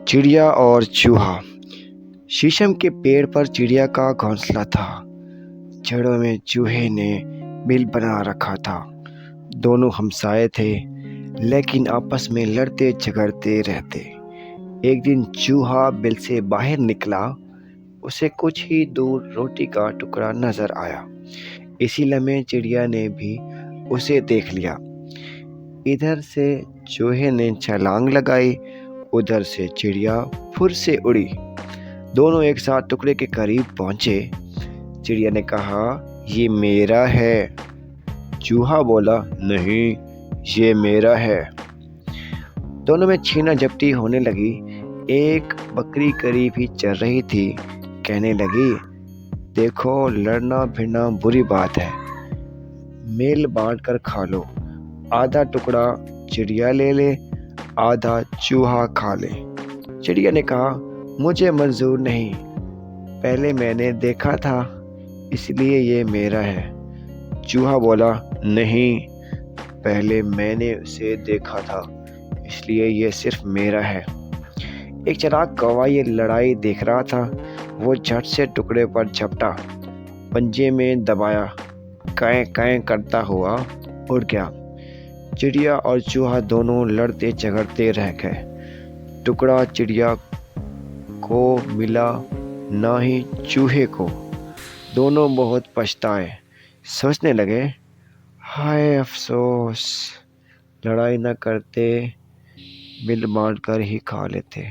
चिड़िया और चूहा। शीशम के पेड़ पर चिड़िया का घोंसला था। जड़ों में चूहे ने बिल बना रखा था। दोनों हमसाए थे, लेकिन आपस में लड़ते झगड़ते रहते। एक दिन चूहा बिल से बाहर निकला। उसे कुछ ही दूर रोटी का टुकड़ा नजर आया। इसी लम्हे चिड़िया ने भी उसे देख लिया। इधर से चूहे ने छलांग लगाई, उधर से चिड़िया फुर से उड़ी। दोनों एक साथ टुकड़े के करीब पहुंचे। चिड़िया ने कहा, ये मेरा है। चूहा बोला, नहीं, ये मेरा है। दोनों में छीना झपटी होने लगी। एक बकरी करीब ही चल रही थी। कहने लगी, देखो, लड़ना भिड़ना बुरी बात है, मेल बांट कर खा लो। आधा टुकड़ा चिड़िया ले ले, आधा चूहा खा ले। चिड़िया ने कहा, मुझे मंजूर नहीं, पहले मैंने देखा था इसलिए ये मेरा है। चूहा बोला, नहीं, पहले मैंने उसे देखा था इसलिए ये सिर्फ मेरा है। एक चालाक कौवा ये लड़ाई देख रहा था। वो झट से टुकड़े पर झपटा, पंजे में दबाया, कैं कैं करता हुआ उड़ गया। चिड़िया और चूहा दोनों लड़ते झगड़ते रह गए। टुकड़ा चिड़िया को मिला, ना ही चूहे को। दोनों बहुत पछताए। सोचने लगे, हाय अफसोस, लड़ाई न करते, मिल बांट कर ही खा लेते।